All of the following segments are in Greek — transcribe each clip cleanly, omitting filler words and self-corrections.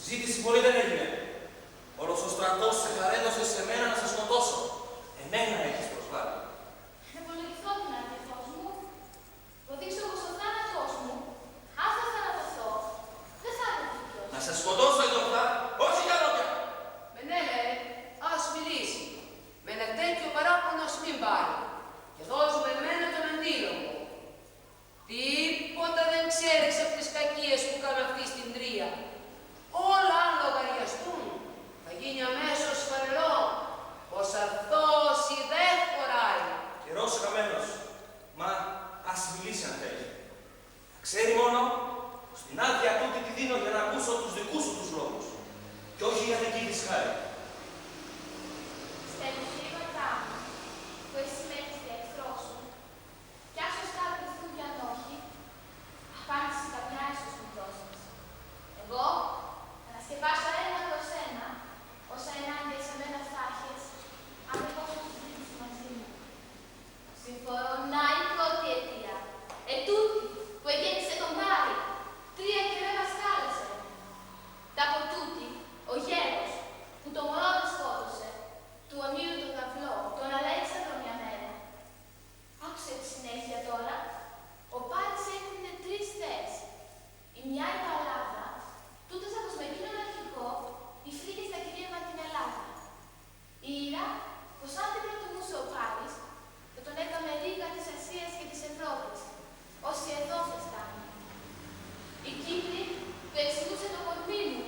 Συζήτηση πολύ δεν έγινε. Όλος ο στρατός σε παρέδωσε σε μένα να σε σκοτώσω. Εμένα έχεις προσβάλει. Επολογηθώ την αδερφός μου. Οδείξω εγώ στο θάνατός μου. Αν θα θανατωθώ, δεν θα είναι δίκαιος. Να σε σκοτώσω, Ιντορθά, όχι για λόγια. Μενέλε, ας μιλήσει. Με ένα τέτοιο παράπονο ας μην πάρει. Και δώσουμε εμένα τον αντίλογο. Τίποτα δεν ξέρεις από τις κακίες που κάνει αυτή στην Τρία. Όλα αν λογαριαστούν, θα γίνει αμέσως φανερό πως αυτός δεν χωράει. Καιρός χαμένος. Μα ας μιλήσει αν θέλει. Ξέρει μόνο πως την άδεια τούτη τη δίνω για να ακούσω τους δικούς σου τους λόγους. Και όχι για δική της χάρη. Στα επιχειρήματά μου, που εσύ μένεις εχθρό σου, κι αν σωστά απευθούν κι αν όχι, απάντηση καμιά ίσως μου δώσεις. Εγώ θα ανασκευάσω ένα προς ένα, όσα ενάντια σε μένα θα έχεις, αν δεν έχω συζήτηση μαζί μου. Συμφωνώ να η πρώτη αιτία, ετούτη που εγέννησε τον Πάρη, 3 και δεν μας κάλεσε. Τα από τούτη, ο γέρος, που το μωρό δεν σκότωσε, του Ονείου τον Καυλό, τον Αλέξανδρο μια μέρα. Άκουσε τη συνέχεια τώρα, ο Πάρης έκρινε 3 θέες. Η μια η Παλάδα, τούτος από με εκείνον αρχικό, οι φρίκες θα κυρίευαν την Ελλάδα. Η Ήρα, πως αν δεν προτιμούσε ο Πάρης, θα τον έκαμε λίγα της Ασίας και της Ευρώπης, όσοι εδώ θα στάνουν. Η Κύπρη του εξηγούσε το κορμί μου,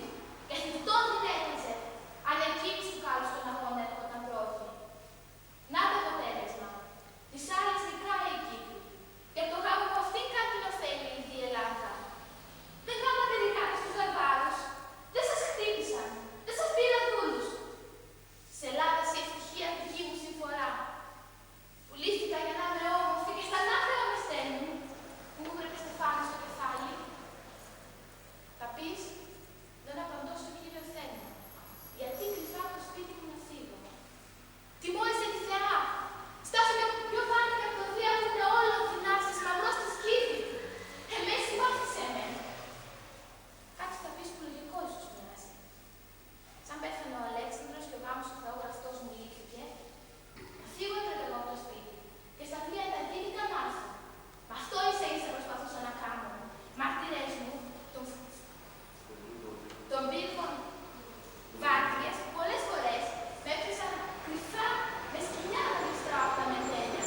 γιατί τον την έκανζε, αν εκείνης του κάλους τον αγώνα έρχονταν πρώτη. Να το αποτέλεσμα. Της άλλης νικράει η Κύπρη, και από το γάμο που αυτήν κάτι ωφέλει ήδη η Ελλάδα. Δεν κάνατε δικά της τους βαρβάρους, δεν σας χτύπησαν, δεν σας πήραν δούλους. Σε Ελλάδα η ευτυχία δική μου συμφορά. Πουλήθηκα για να είμαι όμορφη και στα ναύρα με στέλνουν, που μου έπρεπε στεφάνι στο κεφάλι. Θα πεις, δεν απαντώ στο κύριο θέμα. Γιατί κρυφά από το σπίτι μου να φύγω. Τιμώρησε τη Θεά. Στάσου και πιο πάνω και από το Δία που είναι όλο δυνάσεις, μαυρός της Κύπρη. Εμές συμπάθησε εμένα. Κάτι θα πεις που λογικό ίσως μοιάζει. Σαν πέθανε ο Αλέξανδρος και ο γάμος του Θεού αυτός μου λύθηκε, να φύγω έπρεπε εγώ από το σπίτι. Και στα πλοία τα δίκηκα να έρθω. Μα αυτό ίσα προσπαθούσα να κάνω. Μάρτυρες μου, των πύργων βάρδιας, πολλές φορές με έπιασαν κρυφά με σκοινιά να γλιστράω από τα μεντένια.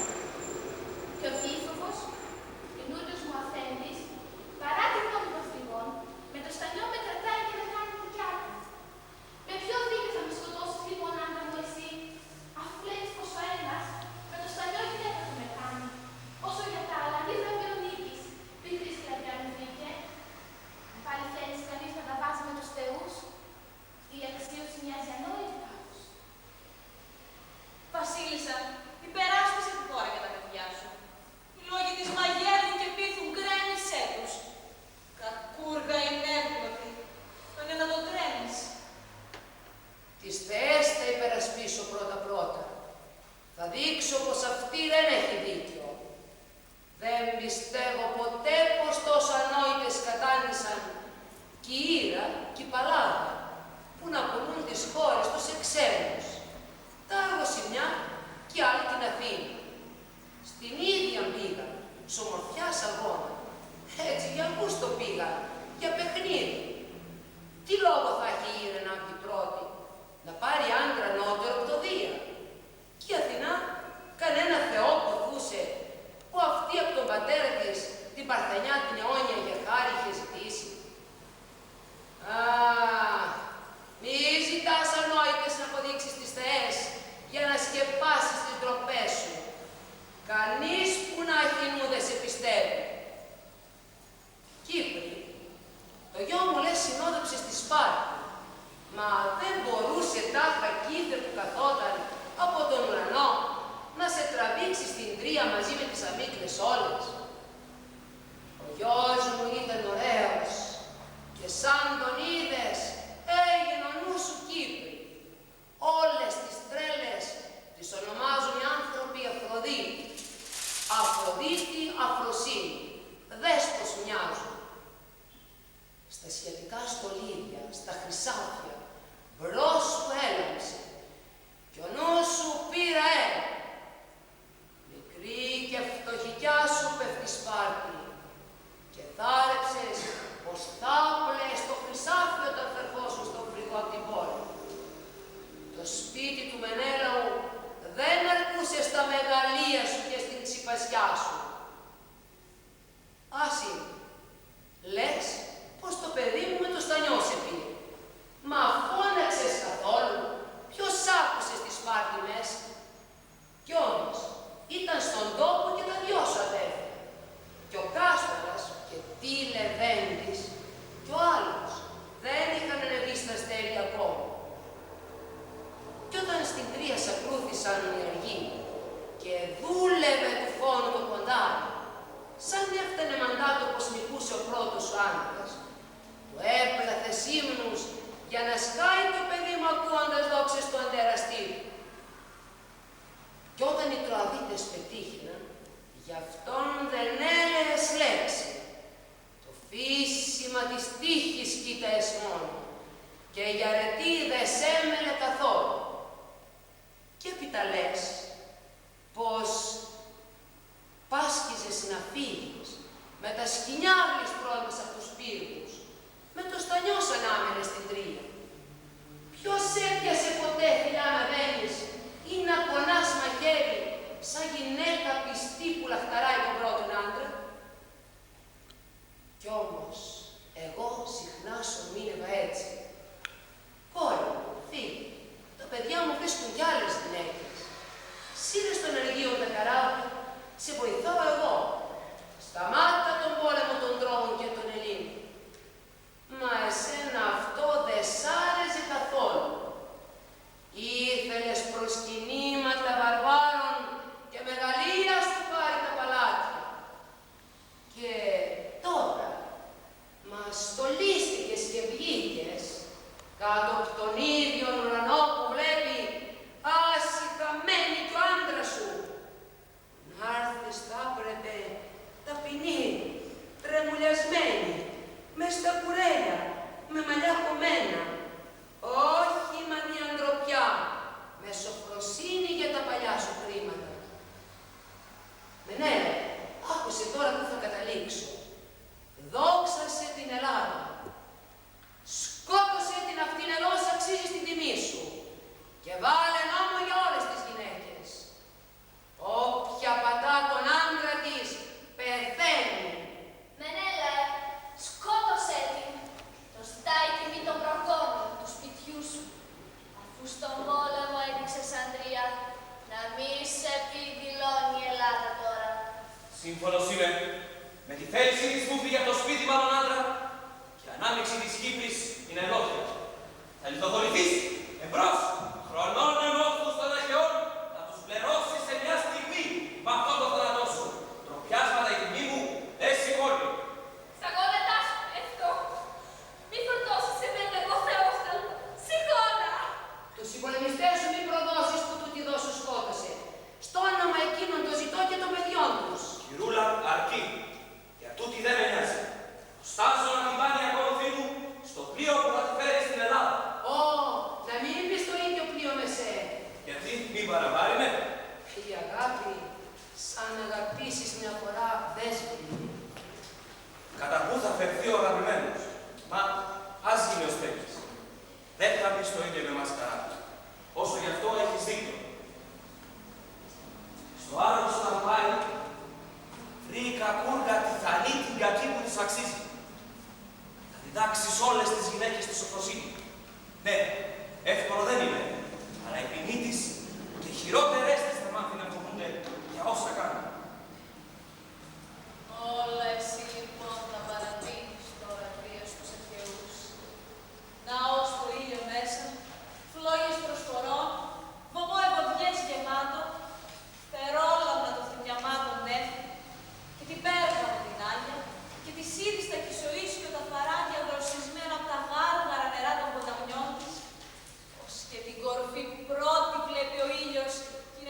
Και ο Δίφοβος, καινούριος μου αφέντης, παρά τη γνώμη των φυγών, με το στανιό με κρατάει και με κάνει δικιά του. Με ποιο δίκαιο θα με σκοτώσεις λοιπόν άντρα μου εσύ, αφού βλέπεις πως ο ένας με το στανιό γυναίκα του με κάνει. Όσο για τα άλλα, λίβρα Βερονίκης, πικρή σκλαβιά μου βρήκε. Πάλι θέλεις κανείς να τα βάζει με τους θεούς, η αξίωση μοιάζει ανόητη κάπως. Βασίλισσα, υπεράσπισε τη χώρα για τα παιδιά σου. Οι λόγοι της μαγεύουν και πείθουν, γκρέμισέ τους. Κακούργα είναι εύγλωτη. Το είναι να το τρέμεις. Τις θεές θα υπερασπίσω πρώτα-πρώτα. Θα δείξω πως αυτή δεν έχει δίκιο. Δεν πιστεύω ποτέ πως τόσο ανόητες κατάντησαν κι η Ήρα κι η Παλάδα, που να πουλούν τις χώρες τους σε ξένους. Τα Άργωση μια κι άλλη την Αθήνα. Στην ίδια πήγαν, σ' ομορφιάς αγώνα. Έτσι για γούστο πήγαν, για παιχνίδι. Τι λόγο θα έχει η Ήρα να βγει πρώτη, να πάρει άντρα νότερο από το Δία. Και η Αθηνά κανένα θεό ποθούσε, που αυτή από τον πατέρα της την Παρθενιά την αιώνια για χάρη είχε ζητήσει. Μη ζητάς ανόητες να αποδείξεις τις θεές για να σκεπάσεις τις ντροπές σου. Κανείς που να έχει νου δεν σε πιστεύει. Κύπρη, το γιο μου λες συνόδεψε στη Σπάρτη, μα δεν μπορούσε τάχα κήθε που καθόταν από τον ουρανό να σε τραβήξει στην Τρία μαζί με τις αμίκλες όλες. Ο γιος μου ήταν ωραίος και σαν τον είδες έγινε ο νους σου Κύπρη. Όλες τις τρέλες τις ονομάζουν οι άνθρωποι Αφροδίτη. Αφροδίτη, Αφροσύνη. Δες πως μοιάζουν. Στα σχετικά στολίδια, στα χρυσά Λεβέντης κι ο άλλος δεν είχαν ανεβεί στα αστέρια ακόμα. Κι όταν στην Τρία σακρούθησαν οι αργοί και δούλευε του φόνου το ποντάρι, σαν έφτανε μαντάτο πως νικούσε ο πρώτος ο άνδρας, του έπλαθε ύμνους για να σκάει το παιδί μου ακούοντας δόξες του αντέραστή του. Κι όταν οι Τροαδίτες πετύχαιναν, γι' αυτόν δεν έλεγες λέξη. Το φύσιμα της τύχης κοίταες μόνο και η αρετή δε σέμελε καθόλου. Και έπειτα λες πως πάσκιζες να φύγεις με τα σκοινιά γλιστρώντας από τους πύργους, με το στανιό σαν άμενες στην Τρία. Ποιος έπιασε ποτέ φιλιά να δένεις ή να πονάς μαχαίρι σαν γυναίκα πιστή που λαχταράει τον πρώτον άντρα? Κι όμως, εγώ συχνά σου μείνευα έτσι. Κόρη μου, φύγει, τα παιδιά μου βρίσκουν κι άλλες γυναίκες. Σύρε στον εργείο τα καράβια, σε βοηθάω εγώ. Σταμάτα τον πόλεμο των Τρώων και των Ελλήνων. Μα εσένα αυτό δεν σ' άρεσε καθόλου. Ήθελες προσκυνήματα βαρβάρων και μεγαλεία σου πάρει τα παλάτια. Και τώρα μας στολίστηκες και βγήκες κάτω από τον ίδιο ουρανό που βλέπει άσυχα μένει κι ο άντρας σου. Να έρθεις θα έπρεπε ταπεινή, τρεμουλιασμένη, μες στα κουρέλια, με μαλλιά κομμένα. Όχι μανιαντροπιά, με σοφροσύνη για τα παλιά σου χρήματα. Ναι, άκουσε τώρα που θα καταλήξω. Δόξασε την Ελλάδα. Σκότωσε την αυτήν εδώ όσο αξίζει στην τιμή σου. Και βάλε νόμο για όλες τις γυναίκες. Όποια πατά τον άντρα της, πεθαίνει. Μενέλα, σκότωσέ την. Το ζητάει η τιμή των προγόνων του σπιτιού σου. Αφού στον πόλεμο έδειξες Ανδρία, να μη σε επιδηλώνει η Ελλάδα τώρα. Σύμφωνος είμαι με τη θέληση της Βούβη για το σπίτι μάλλον άντρα και η ανάμειξη της Κύπρης είναι ενόχεια. Θα λιθοβοληθείς εμπρός, χρονών ενόχους των αρχαιών, θα τους πληρώσεις σε μια στιγμή με αυτό το θάνατό σου. Τροπιάσματα η τιμή μου δεν σηκώνει. Στα κόλετά σου, αυτό. Μη φορτώσεις σε μένα, εγώ Θεόσταλ. Σηκώνα! Τους συμπολεμιστές σου μη προδώσεις που του τη δώσου σκότωσε. Στο όνομα εκείνων το ζητώ και των παιδιών τους. Κυρούλα, αρκεί. Για τούτη δεν με νοιάζει. Στάζω να την πάρει ακολουθή μου στο πλοίο που θα τη φέρει στην Ελλάδα. Να μην πεις το ίδιο πλοίο με σένα. Γιατί μη παραβάρει με. Η αγάπη, σαν αγαπήσεις μια φορά, δέσποινη. Κατά πού θα φερθεί ο αγαπημένος. Μα ας γίνει ως παίκτης. Δεν θα μπει στο ίδιο με εμάς καράβι. Όσο γι' αυτό έχεις δίκιο. Στο Άρος θα πάει, βρήκα κούργα τυθανή την κακή που της αξίζει. Θα διδάξεις όλες τις γυναίκες τη σοφροσύνη. Ναι, εύκολο δεν είναι, αλλά η ποινή της και χειρότερες της θα μάθει να φοβούνται για όσα κάνουν. Όλα εσύ λοιπόν τα παρατείνεις τώρα κρύος στους αρχαιούς. Ναός στο ήλιο μέσα, φλόγες προσφορών, βωμό ευωδιές γεμάτο, περόλαμνα των θυμιαμάτων νέφη, και την πέργα με την Άγια, και τη σύριστα κισοίσιο τα φαράγγια δροσισμένα από τα γάργαρα νερά των ποταμιών της, ως και την κορφή πρώτη βλέπει ο ήλιος, κι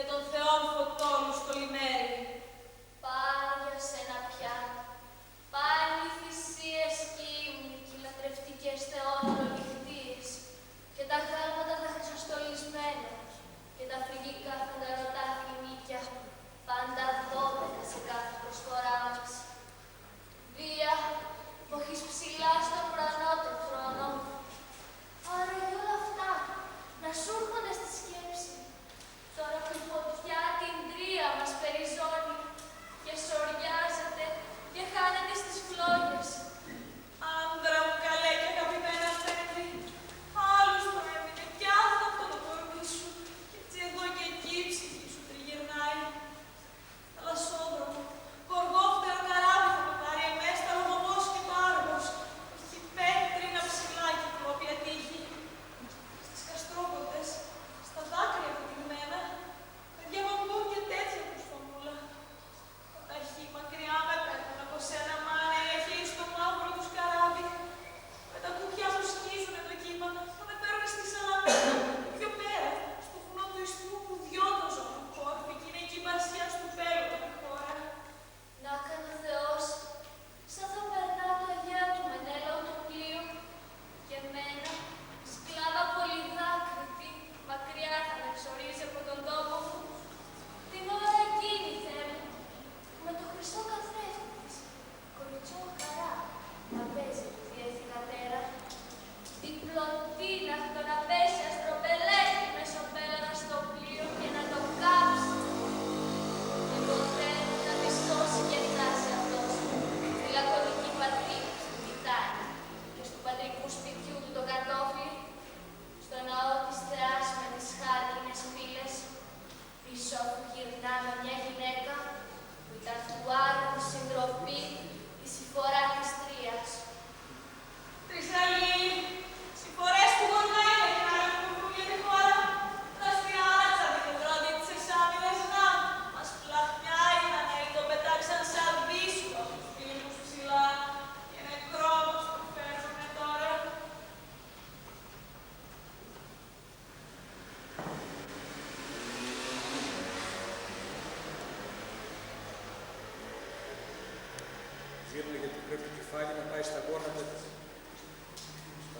κεφάλι να πάει στα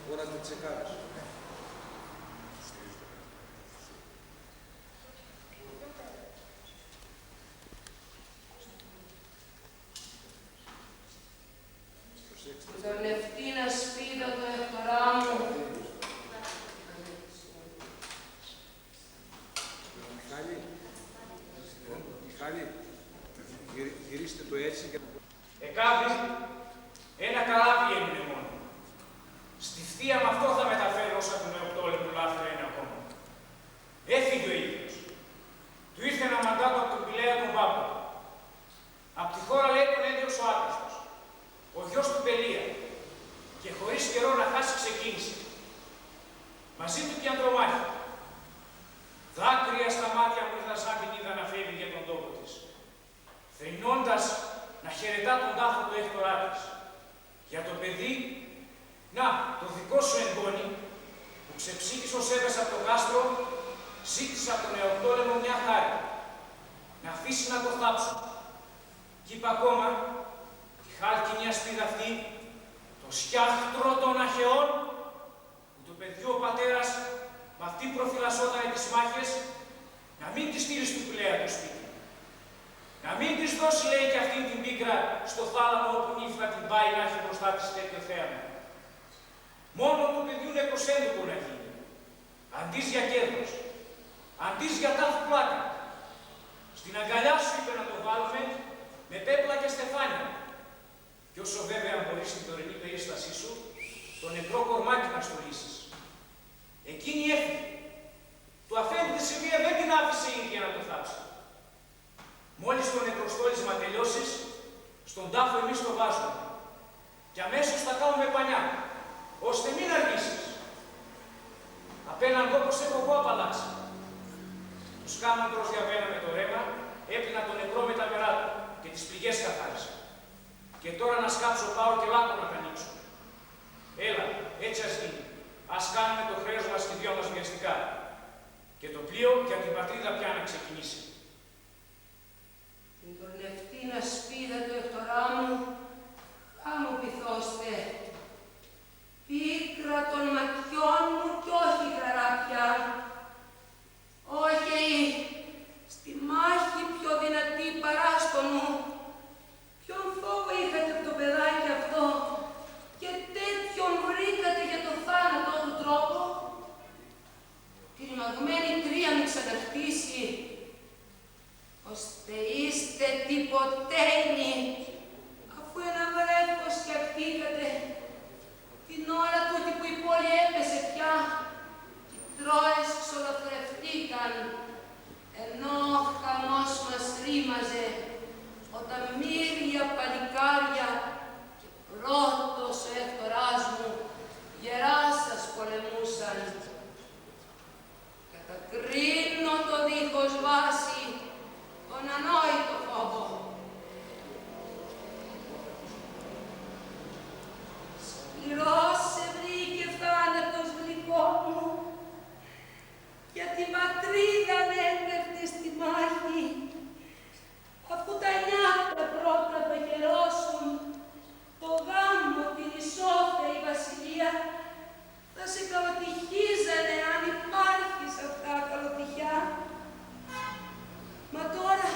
γόνατα της Εκάρας. Τον ευθύνα σπίδα του Εχτορά μου. Μιχάλη, γυρίστε το έτσι και... Εκάβη, ένα καράβι έμεινε μόνο. Στη θεία με αυτό θα μεταφέρω όσα του Νεοπτόλεμου λάφυρα είναι ακόμα. Έφυγε ο ίδιος. Του ήρθε ένα μαντάτο από τον Πηλαία τον Πάπο. Απ' τη χώρα λέει τον έδιος ο Άκριστος, ο γιος του Πελία, και χωρίς καιρό να χάσει ξεκίνησε. Μαζί του και Ανδρομάχη. Δάκρυα στα μάτια μου ήρθα σαν την είδα να φεύγει για τον τόπο της, θρηνώντας να χαιρετά τον τάφο του Έκτορά της. Για το παιδί, να, το δικό σου εγγόνι, που ξεψύχησος έπεσε από το κάστρο, ζήτησε από τον Νεοπτόλεμο μια χάρη, να αφήσει να το θάψω. Κι είπα ακόμα, τη χάλκινη ασπίδα αυτή, το σκιάχτρο των Αχαιών, που του παιδιού ο πατέρας με αυτή προφυλασσότανε τις μάχες, να μην τη στείλει του Πηλαία το σπίτι. Να μην της δώσει, λέει, και αυτήν την πίκρα στο θάλαμο όπου νύφα την πάει να έχει μπροστά της τέτοιο θέαμα. Μόνο του παιδιού νεκροσέντουκο να γίνει. Αντί για κέρδος, αντί για τάφου πλάκα. Στην αγκαλιά σου είπε να το βάλουμε με πέπλα και στεφάνια. Κι όσο βέβαια μπορείς στην τωρινή περίστασή σου, το νεκρό κορμάκι να στολίσεις. Εκείνη έφυγε. Του αφέντη τη σημεία δεν την άφησε η ίδια να το θάψει. Μόλις το νεκροστόλισμα τελειώσεις, στον τάφο εμείς το βάζουμε. Και αμέσως θα κάνουμε πανιά, ώστε μην αργήσεις. Απέναντι όπως έχω εγώ απαλλάξει. Τους κάμαντρος διαβαίνα με το ρέμα, έπλυνα το νεκρό με τα μερά του και τις πληγές καθάρισα. Και τώρα να σκάψω πάω και λάκκο να τα ανοίξω. Έλα, έτσι ας γίνει. Ας κάνουμε το χρέος μας και δυο μας βιαστικά. Και το πλοίο για την πατρίδα πια να ξεκινήσει. Την τορνευτήνα σπίδα του Εχτορά μου, θα μου πειθώστε. Πίκρα των ματιών μου κι όχι χαράπια. Όχι, στη μάχη πιο δυνατή παράστον μου. Ποιον φόβο είχατε από το παιδάκι αυτό και τέτοιον βρήκατε για το θάνατο του τρόπο. Την ρημαγμένη τρία μη ξαναχτίσει, ώστε είστε τυποτένοι, αφού ένα βρέφος σκεφτήκατε την ώρα τούτη που η πόλη έπεσε πια και οι Τρόες ξολοθρευτήκαν, ενώ ο χαμός μας ρήμαζε όταν μύρια παλικάρια και πρώτος ο Έκτοράς μου γερά σας πολεμούσαν. Κατακρίνω το δίχως βάση τον ανόητο φόβο. Σκληρός σε βρήκε θάνατος γλυκό μου, για την πατρίδα ανέπεφτε στη μάχη, αφού τα νιάτα πρώτα απεγερώσουν, το γάμο την ισόφεη βασιλεία, θα σε καλοτυχίζανε αν υπάρχεις αυτά καλοτυχιά. Μα τώρα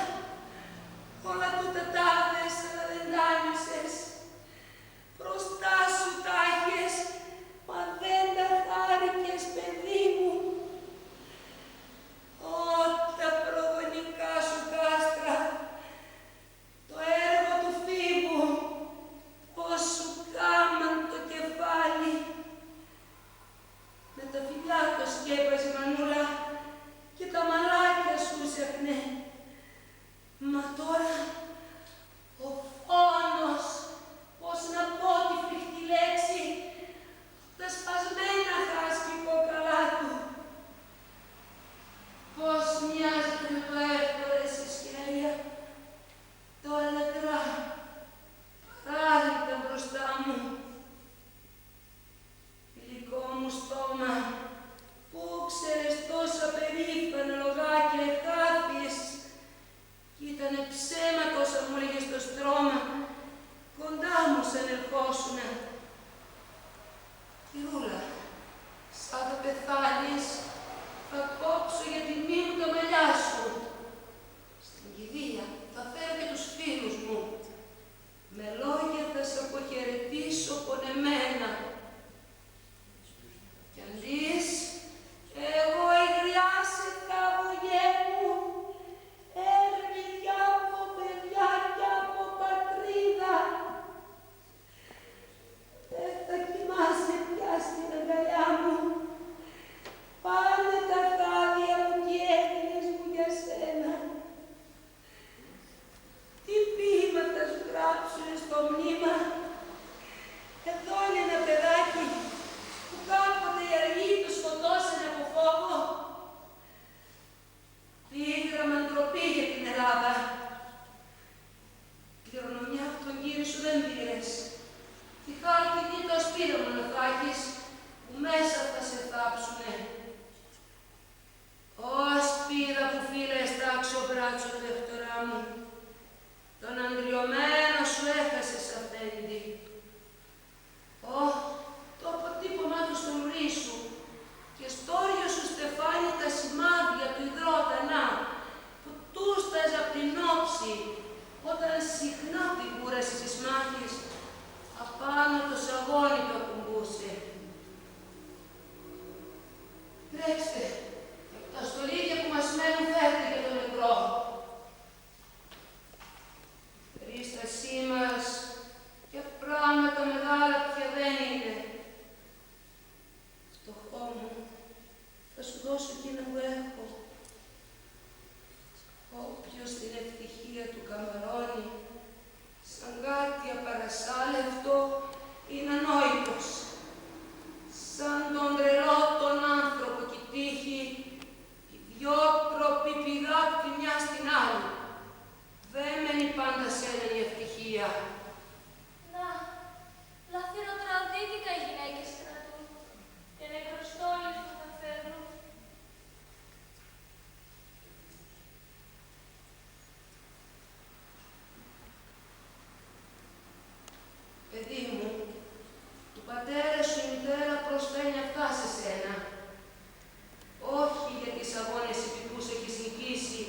χείρα μου να θα έχεις, που μέσα θα σε θάψουνε. Ω ασπίδα που φίλε στάξω μπράτσο του Εχτορά μου, τον αντριωμένο σου έχασες αφέντη. Ω, το αποτύπωμά του στον ουρί σου και στο όριο σου στεφάνι τα σημάδια του υδρότα, να, που τούσταζε απ' την όψη, όταν συχνά απ' την κούραση της μάχης, απάνω το σαγόνι το ακουμπούσε. Τρέξτε, τα στολίδια που μας μένουν φέρτε για τον νεκρό. Περίστασή μας και πράγματα μεγάλα πια δεν είναι. Φτωχό μου, θα σου δώσω εκείνα που έχω. Όποιος την ευτυχία του καμαρώνει, σαν κάτι απαρασάλευτο, είναι ανόητος. Σαν τον τρελό τον άνθρωπο και η τύχη, οι δυο τρόποι πηγάπτει μια στην άλλη. Δεν μένει πάντα σε έναν η ευτυχία. Να, λαθυροτραδίτικα οι γυναίκες κρατούν και νεκροστόλες που θα φέρνουν. Παιδί μου, του πατέρα σου η μητέρα προσφέρει αυτά σε σένα. Όχι για τις αγώνες επικούς έχεις νικήσει,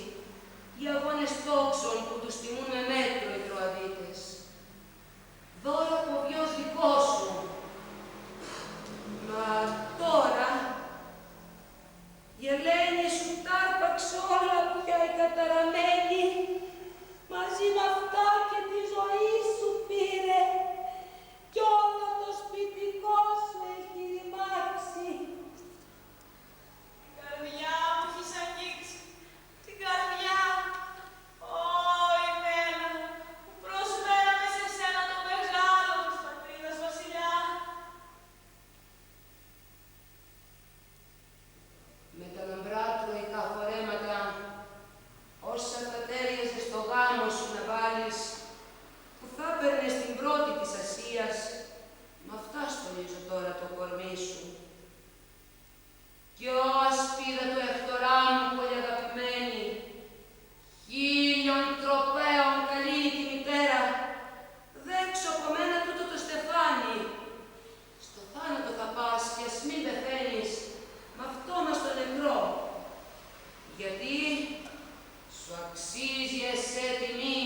οι αγώνες τόξων που τους τιμούν με μέτρο οι Τροαδίτες. Δώρα από βιός δικό σου. Μα τώρα η Ελένη σου τάρπαξε όλα πια η καταραμένη, μαζί με αυτά και τη ζωή σου πήρε κι όλο το σπιτικό σου έχει ρημάξει. Την καρδιά μου έχεις αγγίξει, την καρδιά. Ω, ημένα που προσφέραμε σε σένα το μεγάλο της πατρίδας βασιλιά. Με τα λαμπρά τροϊκά φορέματα, όσα θα τέριαζε στο γάμο σου να βάλεις, που θα έπαιρνες την πρώτη της Ασίας, μ' αυτά στολίζω τώρα το κορμί σου. Κι ω ασπίδα του Εχτορά μου πολύ αγαπημένη, 1000 τροπέων καλή τη μητέρα, δέξω από μένα τούτο το στεφάνι. Στο θάνατο θα πας κι ας μην πεθαίνεις, μ' αυτό μας το νεκρό. Γιατί σου αξίζει εσέ τιμή,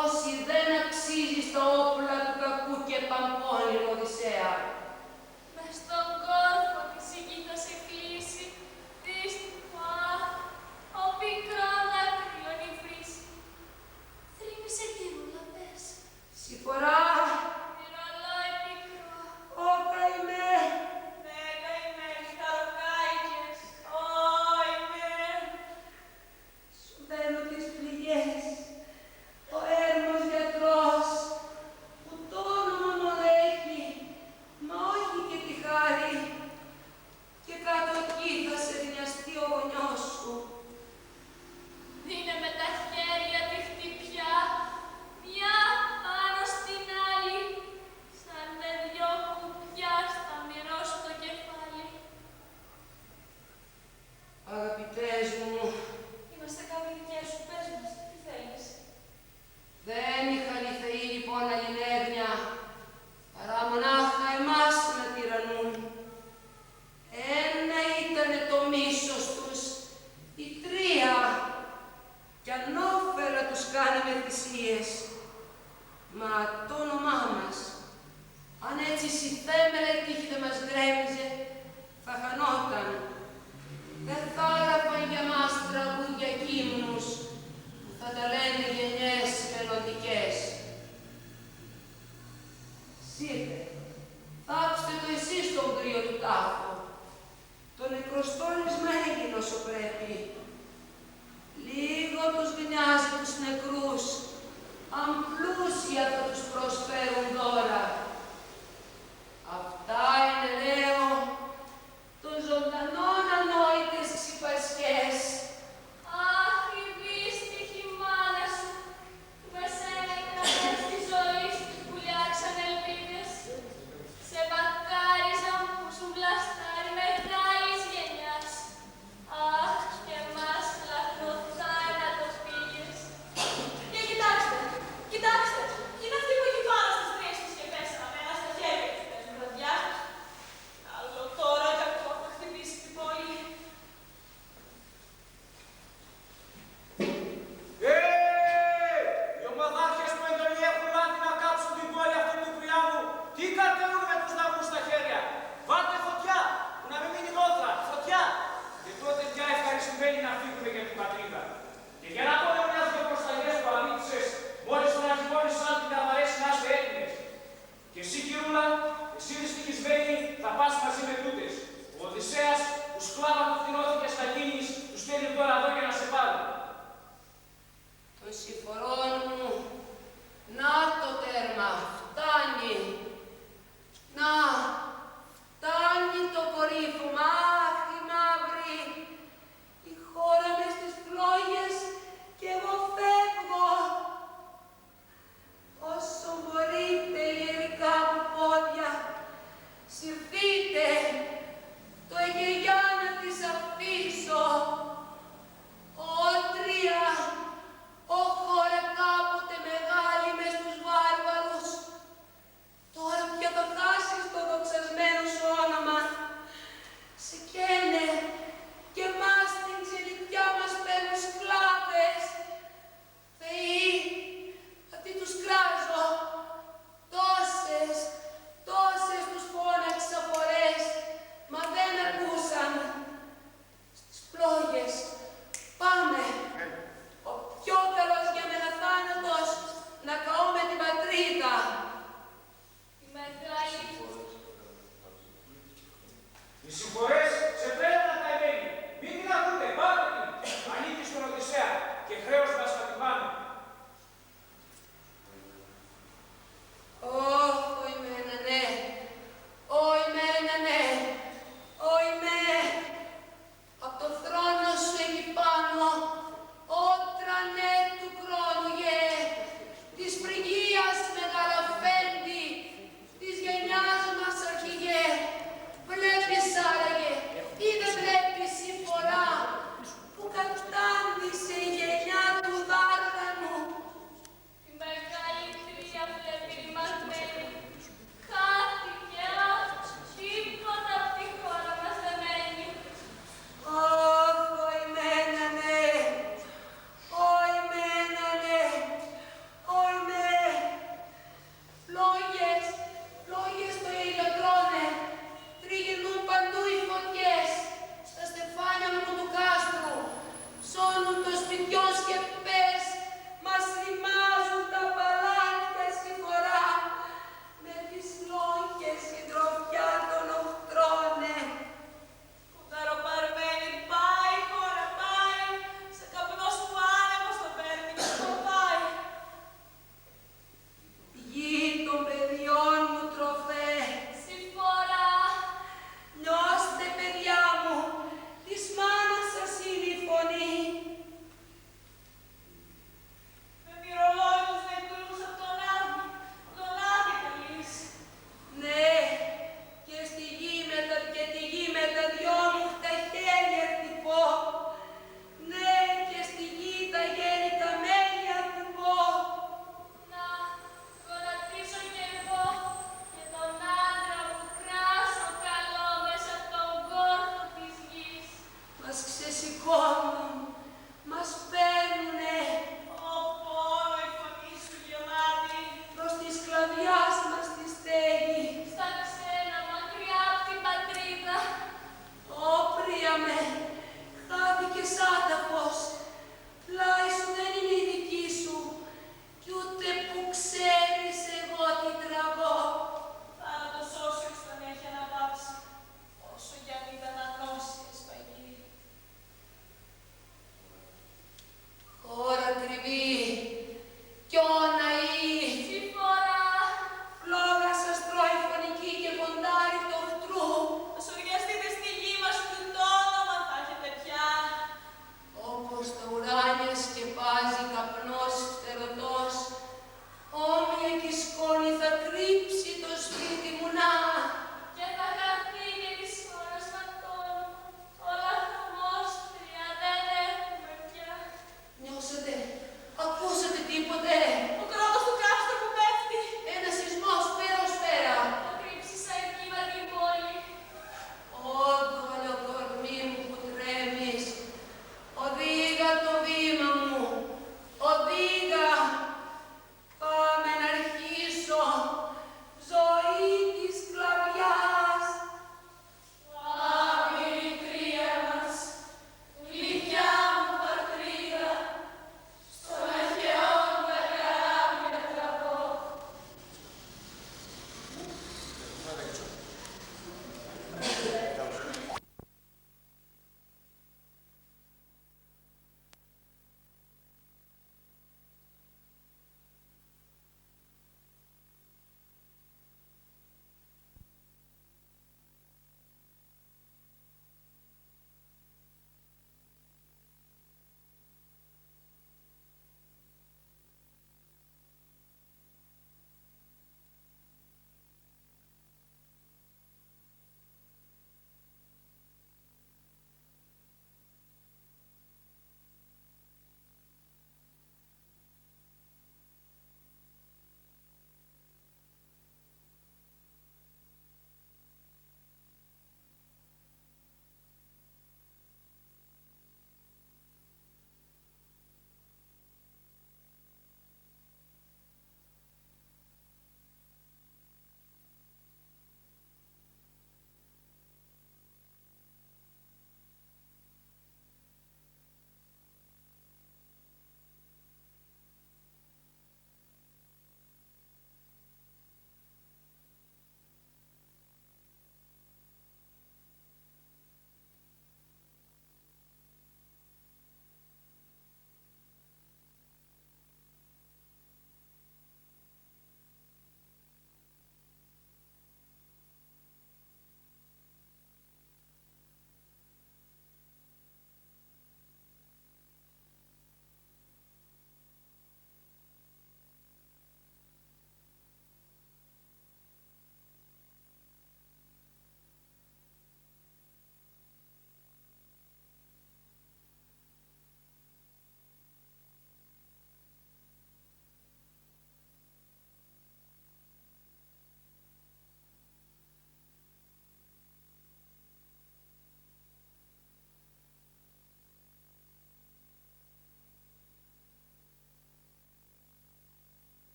όσοι δεν αξίζει στα όπλα του κακού και παμπώνυμου Οδυσσέα. Μες στον κόρφο της η γη θα σε κλείσει, δύστιχο, ο πικρό δάκρυον η βρύση. Θρύμισε γύρουλα, πες, Συμφορά, μυρολόι πικρό. ω καημέ, Ναι, καημένοι χαροκάικες. Ω, ημένα. σου δένω τις πληγές, ο έρμος γιατρός, που το όνομα μόνο έχει, μα όχι και τη χάρη, και κάτω εκεί θα σε δυνιαστεί ο γονιός σου. Δίνε με τα χέρια τη χτυπιά, μια πάνω στην άλλη, σαν με δυο κουπιά στα μυρό σου το κεφάλι. Αγαπητές μου, Είμαστε κάποιοι δικές σου, πες μας, τι θέλεις. δεν είχαν οι θεοί λοιπόν αλληνέγνια, παρά μονάχα εμάς να τυραννούν. Ένα ήτανε το μίσος τους, η τρία, κι ανώφελα τους κάναμε θυσίες. Μα το όνομά μας, αν έτσι συθέμελε τύχη δεν μας γκρέμιζε, θα χανόταν. Δεν θα έγραφαν για μας τραγούδια κείμνους, που θα τα λένε γενιές μελλοντικές. Σύρτε, θάψτε το εσείς τον κρύο του τάφου. Το νεκροστόλισμα έγινε όσο πρέπει. Λίγο τους γνιάζει τους νεκρούς, αν πλούσια θα τους προσφέρουν δώρα. Αυτά είναι, λέω, των ζωντανών ανόητες ξυπασιές. Αχ, η δύστιχη μάνα σου, που με σένα κρατάς τη ζωή σου, που λιάξαν ελπίδες. Σε Οδυσσέας, που σκλάβα του θυνώθηκε στα κίνης, του στέλνει τώρα εδώ για να σε πάρει. Των συμφορών μου, να το τέρμα, φτάνει. Να, φτάνει το κορύφωμα, αχ, η μαύρη. Η χώρα μες στις φλόγες και εγώ φεύγω. Όσο μπορείτε, ιερικά μου πόδια, συρθείτε, το Αιγαία να της αφήσω. Ότρια, ο χώρα κάποτε μεγάλη μες στους βάρβαρους, τώρα πια θα χάσεις το δοξασμένο σου όνομα. Σε καίνε και εμάς την ξενιτιά μας παίρνουν σκλάβες. Θεοί, γιατί τους κράζω, τόσες τους φώναξα φορές, μα δεν ακούσαν. Στις φλόγες, πάμε. Ο πιο καλός για μένα θάνατος, να καώ με την πατρίδα. Η μεγάλη Η συγχωρέ